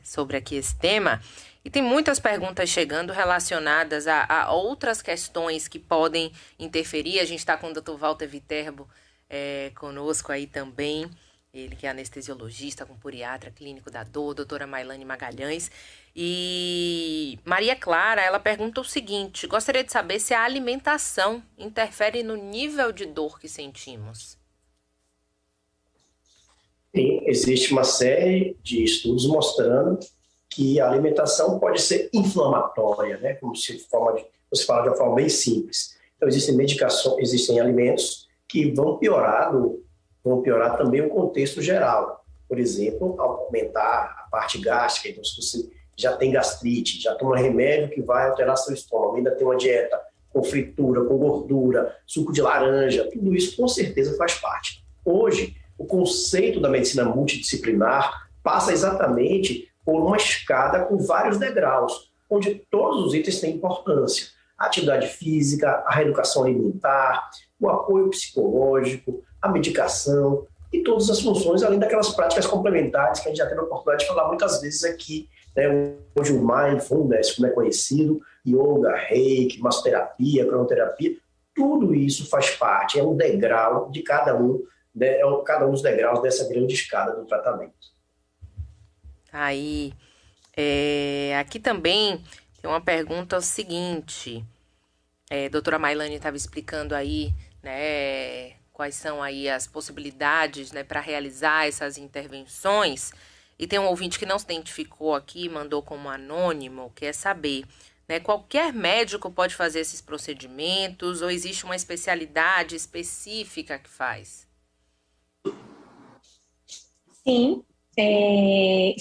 sobre aqui esse tema. E tem muitas perguntas chegando relacionadas a outras questões que podem interferir. A gente está com o Dr. Walter Viterbo conosco aí também. Ele que é anestesiologista, puriatra, clínico da dor, doutora Mailane Magalhães. E Maria Clara, ela pergunta o seguinte: gostaria de saber se a alimentação interfere no nível de dor que sentimos. Sim, existe uma série de estudos mostrando que a alimentação pode ser inflamatória, né? Como se fala de uma forma bem simples. Então, existem medicações, existem alimentos que vão piorar também o contexto geral. Por exemplo, aumentar a parte gástrica. Então, se você já tem gastrite, já toma remédio que vai alterar seu estômago, ainda tem uma dieta com fritura, com gordura, suco de laranja, tudo isso com certeza faz parte. Hoje, o conceito da medicina multidisciplinar passa exatamente por uma escada com vários degraus, onde todos os itens têm importância. A atividade física, a reeducação alimentar, o apoio psicológico, a medicação e todas as funções, além daquelas práticas complementares que a gente já teve a oportunidade de falar muitas vezes aqui, né? Hoje o Mindfulness, como é conhecido, Yoga, Reiki, massoterapia, cronoterapia, tudo isso faz parte, é um degrau de cada um dos degraus dessa grande escada do tratamento. Aí, aqui também tem uma pergunta seguinte. A doutora Mailane estava explicando aí, né, quais são aí as possibilidades, né, para realizar essas intervenções. E tem um ouvinte que não se identificou aqui, mandou como anônimo, quer saber, né, qualquer médico pode fazer esses procedimentos ou existe uma especialidade específica que faz? Sim, que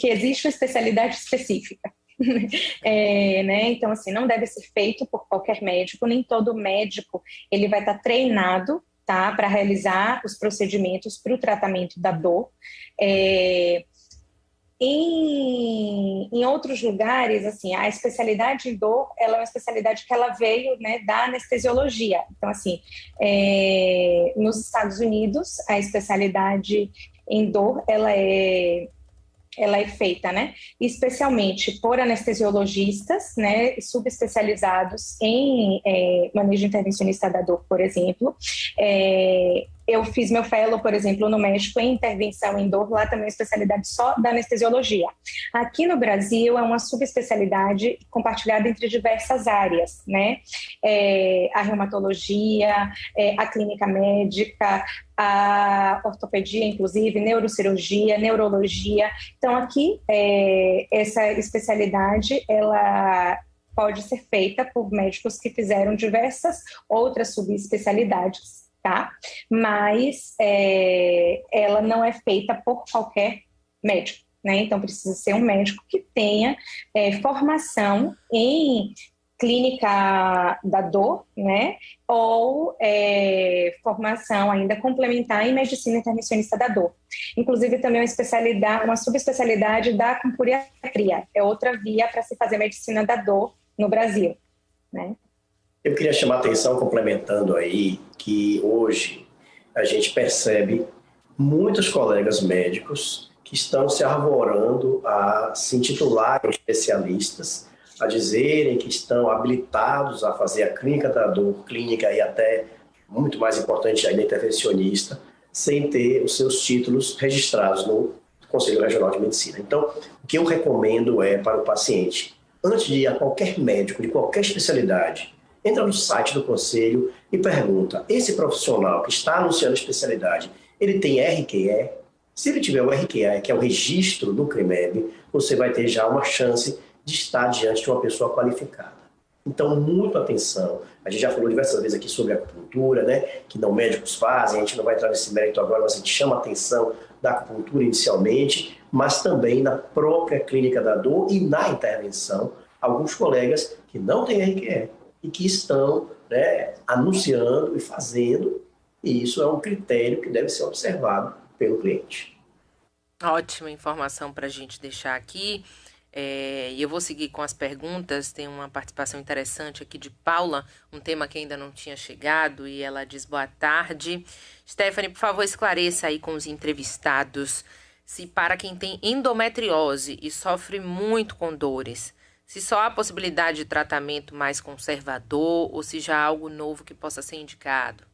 existe uma especialidade específica. Né? Então, assim, não deve ser feito por qualquer médico, nem todo médico ele vai estar treinado, tá, para realizar os procedimentos para o tratamento da dor. Em outros lugares, assim, a especialidade em dor, ela é uma especialidade que ela veio, né, da anestesiologia. Então, assim, nos Estados Unidos, a especialidade em dor, ela é feita, né, especialmente por anestesiologistas, né, subespecializados em manejo intervencionista da dor, por exemplo. Eu fiz meu fellow, por exemplo, no México, em intervenção em dor, lá também é uma especialidade só da anestesiologia. Aqui no Brasil é uma subespecialidade compartilhada entre diversas áreas, né? A reumatologia, a clínica médica, a ortopedia, inclusive, neurocirurgia, neurologia. Então, aqui, essa especialidade, ela pode ser feita por médicos que fizeram diversas outras subespecialidades, tá? Mas ela não é feita por qualquer médico, né? Então, precisa ser um médico que tenha formação em clínica da dor, né? Ou formação ainda complementar em medicina intervencionista da dor. Inclusive, também uma subespecialidade da acupuntura, é outra via para se fazer medicina da dor no Brasil, né? Eu queria chamar a atenção, complementando aí, que hoje a gente percebe muitos colegas médicos que estão se arvorando a se intitularem especialistas, a dizerem que estão habilitados a fazer a clínica da dor, clínica e até, muito mais importante ainda, intervencionista, sem ter os seus títulos registrados no Conselho Regional de Medicina. Então, o que eu recomendo para o paciente, antes de ir a qualquer médico, de qualquer especialidade, entra no site do Conselho e pergunta, esse profissional que está anunciando a especialidade, ele tem RQE? Se ele tiver o RQE, que é o registro do CREMEB, você vai ter já uma chance de estar diante de uma pessoa qualificada. Então, muita atenção. A gente já falou diversas vezes aqui sobre a acupuntura, né, que não médicos fazem, a gente não vai entrar nesse mérito agora, mas a gente chama a atenção da acupuntura inicialmente, mas também na própria clínica da dor e na intervenção, alguns colegas que não têm RQE e que estão, né, anunciando e fazendo, e isso é um critério que deve ser observado pelo cliente. Ótima informação para a gente deixar aqui. E eu vou seguir com as perguntas. Tem uma participação interessante aqui de Paula, um tema que ainda não tinha chegado, e ela diz: boa tarde. Stephanie, por favor, esclareça aí com os entrevistados se para quem tem endometriose e sofre muito com dores, se só há possibilidade de tratamento mais conservador ou se já há algo novo que possa ser indicado.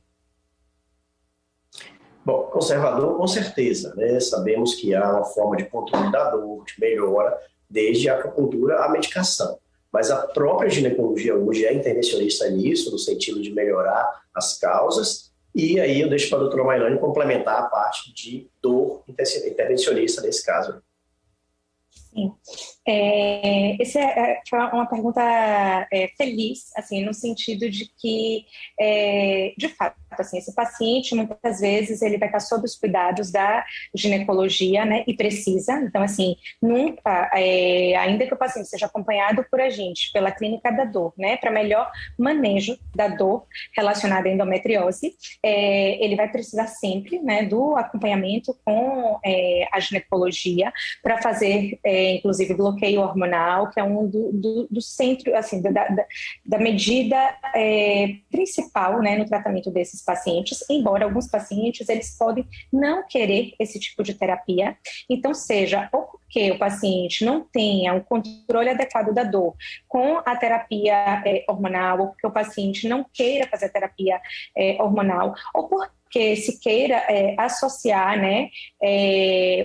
Bom, conservador com certeza, né? Sabemos que há uma forma de controle da dor, de melhora, desde a acupuntura à medicação. Mas a própria ginecologia hoje é intervencionista nisso, no sentido de melhorar as causas, e aí eu deixo para a doutora Mailane complementar a parte de dor intervencionista nesse caso. Sim. Essa foi uma pergunta feliz, assim, no sentido de que, de fato, assim, esse paciente, muitas vezes, ele vai estar sob os cuidados da ginecologia, né, e precisa, então, assim, nunca, ainda que o paciente seja acompanhado por a gente, pela clínica da dor, né, para melhor manejo da dor relacionada à endometriose, ele vai precisar sempre, né, do acompanhamento com a ginecologia para fazer, inclusive, bloqueio hormonal, que é um do centro, assim, da medida principal, né, no tratamento desses pacientes, embora alguns pacientes, eles podem não querer esse tipo de terapia, então seja ou porque o paciente não tenha um controle adequado da dor com a terapia hormonal, ou porque o paciente não queira fazer a terapia hormonal, ou porque se queira associar, né,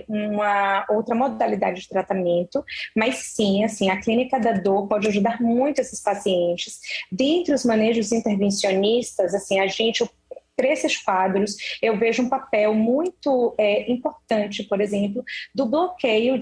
uma outra modalidade de tratamento, mas sim, assim, a clínica da dor pode ajudar muito esses pacientes. Dentre os manejos intervencionistas, assim, a gente, para esses quadros, eu vejo um papel muito importante, por exemplo, do bloqueio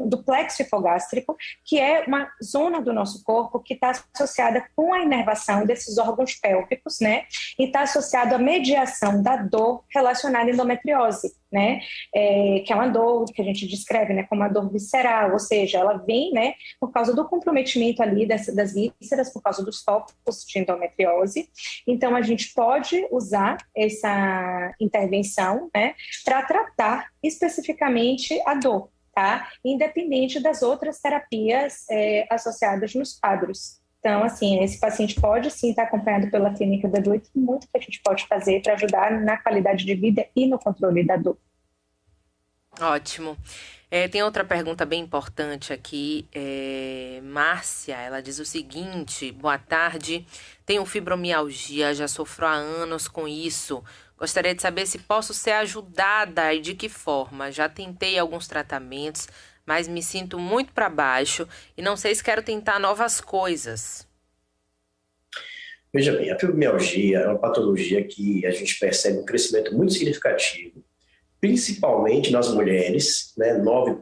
do plexo hipogástrico, que é uma zona do nosso corpo que está associada com a inervação desses órgãos pélvicos, né? E está associado à mediação da dor relacionada à endometriose, né? Que é uma dor que a gente descreve, né, como uma dor visceral, ou seja, ela vem, né, por causa do comprometimento ali das vísceras, por causa dos focos de endometriose. Então, a gente pode usar essa intervenção, né, para tratar especificamente a dor, tá? Independente das outras terapias associadas nos quadros. Então, assim, esse paciente pode sim estar acompanhado pela clínica da dor, e tem muito que a gente pode fazer para ajudar na qualidade de vida e no controle da dor. Ótimo. Tem outra pergunta bem importante aqui. Márcia, ela diz o seguinte: boa tarde, tenho fibromialgia, já sofro há anos com isso. Gostaria de saber se posso ser ajudada e de que forma. Já tentei alguns tratamentos, mas me sinto muito para baixo e não sei se quero tentar novas coisas. Veja bem, a fibromialgia é uma patologia que a gente percebe um crescimento muito significativo, principalmente nas mulheres, né? 9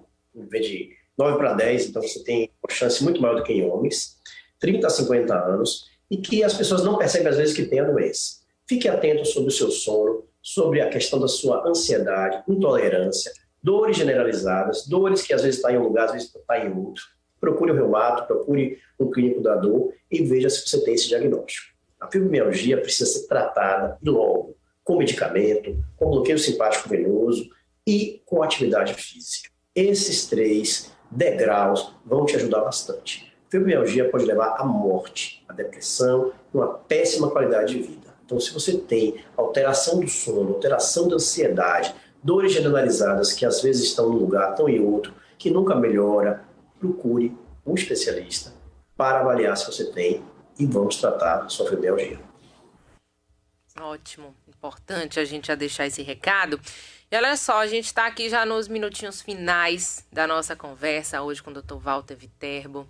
para 10, então você tem uma chance muito maior do que em homens, 30 a 50 anos, e que as pessoas não percebem às vezes que tem a doença. Fique atento sobre o seu sono, sobre a questão da sua ansiedade, intolerância, dores generalizadas, dores que às vezes estão em um lugar, às vezes está em outro. Procure o reumato, procure um clínico da dor e veja se você tem esse diagnóstico. A fibromialgia precisa ser tratada e logo, com medicamento, com bloqueio simpático venoso e com atividade física. Esses 3 degraus vão te ajudar bastante. A fibromialgia pode levar à morte, à depressão e uma péssima qualidade de vida. Então, se você tem alteração do sono, alteração da ansiedade, dores generalizadas que às vezes estão num lugar, estão em outro, que nunca melhora, procure um especialista para avaliar se você tem e vamos tratar a sua fibromialgia. Ótimo, importante a gente já deixar esse recado. E olha só, a gente está aqui já nos minutinhos finais da nossa conversa hoje com o Dr. Walter Viterbo.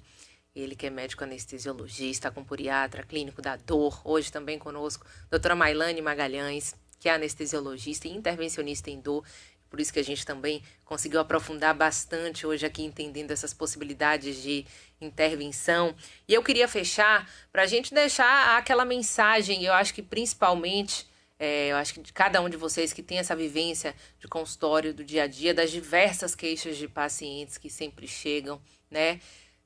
Ele que é médico anestesiologista, acupuntura, clínico da dor. Hoje também conosco, doutora Mailane Magalhães, que é anestesiologista e intervencionista em dor. Por isso que a gente também conseguiu aprofundar bastante hoje aqui, entendendo essas possibilidades de intervenção. E eu queria fechar para a gente deixar aquela mensagem, eu acho que principalmente, eu acho que de cada um de vocês que tem essa vivência de consultório do dia a dia, das diversas queixas de pacientes que sempre chegam, né?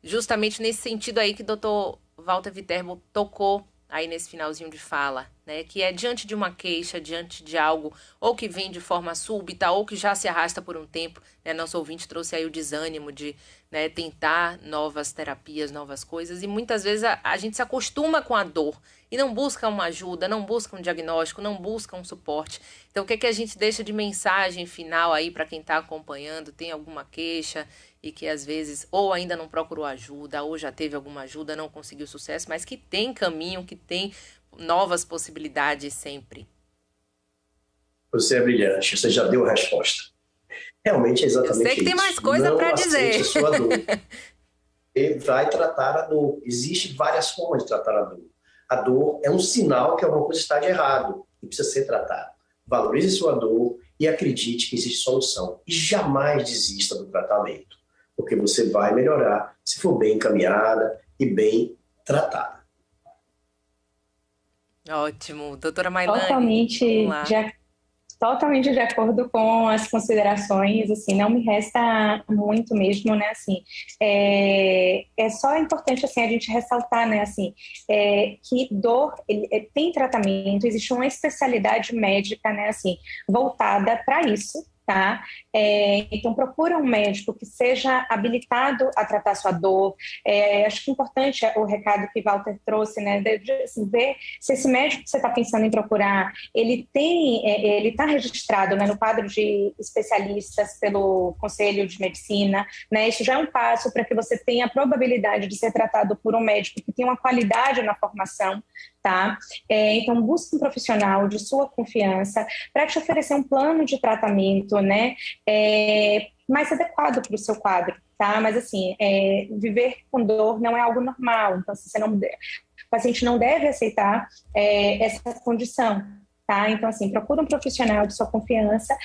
Justamente nesse sentido aí que o Dr. Walter Viterbo tocou aí nesse finalzinho de fala, né? Que é diante de uma queixa, diante de algo ou que vem de forma súbita ou que já se arrasta por um tempo, né? Nosso ouvinte trouxe aí o desânimo de, né, tentar novas terapias, novas coisas, e muitas vezes a gente se acostuma com a dor e não busca uma ajuda, não busca um diagnóstico, não busca um suporte. Então, o que a gente deixa de mensagem final aí para quem está acompanhando, tem alguma queixa e que às vezes ou ainda não procurou ajuda, ou já teve alguma ajuda, não conseguiu sucesso, mas que tem caminho, que tem novas possibilidades sempre? Você é brilhante, você já deu a resposta. Realmente é exatamente isso. Eu sei que tem mais coisa para dizer. Não aceite a sua dor. Ele vai tratar a dor. Existem várias formas de tratar a dor. A dor é um sinal que alguma coisa está de errado e precisa ser tratada. Valorize sua dor e acredite que existe solução. E jamais desista do tratamento, porque você vai melhorar se for bem encaminhada e bem tratada. Ótimo. Doutora Mailane, Totalmente de acordo com as considerações, assim, não me resta muito mesmo, né, assim, é só importante, assim, a gente ressaltar, né, assim, que dor, tem tratamento, existe uma especialidade médica, né, assim, voltada para isso, tá? Então, procura um médico que seja habilitado a tratar sua dor. Acho que é importante o recado que Walter trouxe, né? De assim, ver se esse médico que você está pensando em procurar, ele está registrado, né, no quadro de especialistas pelo Conselho de Medicina, né? Isso já é um passo para que você tenha a probabilidade de ser tratado por um médico que tem uma qualidade na formação, tá? Então, busque um profissional de sua confiança para te oferecer um plano de tratamento, né, mais adequado para o seu quadro, tá? Mas, assim, viver com dor não é algo normal, então, o paciente não deve aceitar essa condição, tá? Então, assim, procura um profissional de sua confiança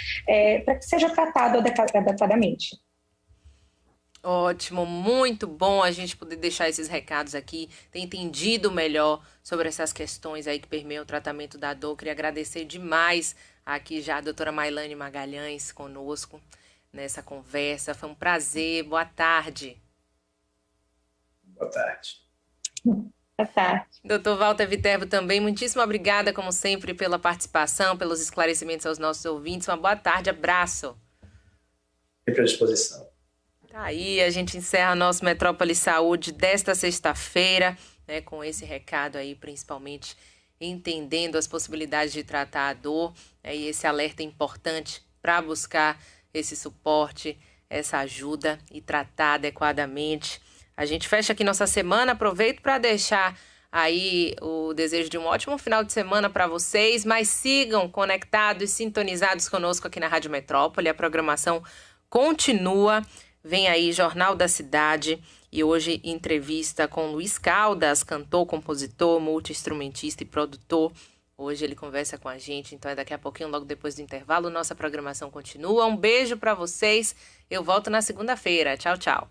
para que seja tratado adequadamente. Ótimo, muito bom a gente poder deixar esses recados aqui, ter entendido melhor sobre essas questões aí que permeiam o tratamento da dor. Queria agradecer demais aqui já a doutora Mailane Magalhães conosco nessa conversa. Foi um prazer. Boa tarde. Boa tarde. Boa tarde. Doutor Walter Viterbo também, muitíssimo obrigada, como sempre, pela participação, pelos esclarecimentos aos nossos ouvintes. Uma boa tarde, abraço. Sempre à disposição. Aí a gente encerra nosso Metrópole Saúde desta sexta-feira, né, com esse recado aí, principalmente entendendo as possibilidades de tratar a dor, e esse alerta importante para buscar esse suporte, essa ajuda e tratar adequadamente. A gente fecha aqui nossa semana, aproveito para deixar aí o desejo de um ótimo final de semana para vocês, mas sigam conectados, sintonizados conosco aqui na Rádio Metrópole, a programação continua. Vem aí Jornal da Cidade e hoje entrevista com Luiz Caldas, cantor, compositor, multi-instrumentista e produtor. Hoje ele conversa com a gente, então é daqui a pouquinho, logo depois do intervalo, nossa programação continua. Um beijo para vocês, eu volto na segunda-feira. Tchau, tchau.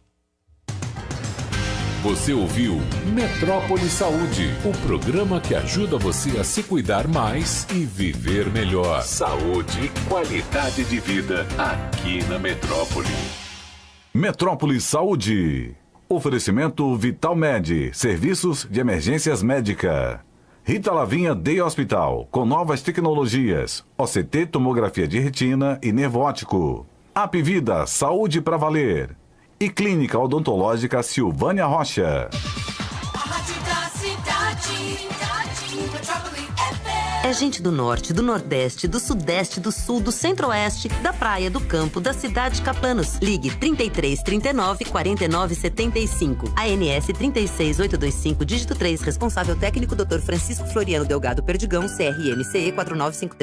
Você ouviu Metrópole Saúde, o programa que ajuda você a se cuidar mais e viver melhor. Saúde e qualidade de vida aqui na Metrópole. Metrópole Saúde. Oferecimento Vital Med, serviços de emergências médica. Rita Lavinha Day Hospital, com novas tecnologias. OCT, tomografia de retina e nervo óptico. Apvida, saúde pra valer. E Clínica Odontológica Silvânia Rocha. É gente do norte, do nordeste, do sudeste, do sul, do centro-oeste, da praia, do campo, da cidade de Caplanos. Ligue 33 39 49 75. ANS 36825, dígito 3, responsável técnico Dr. Francisco Floriano Delgado Perdigão, CRMCE 4953.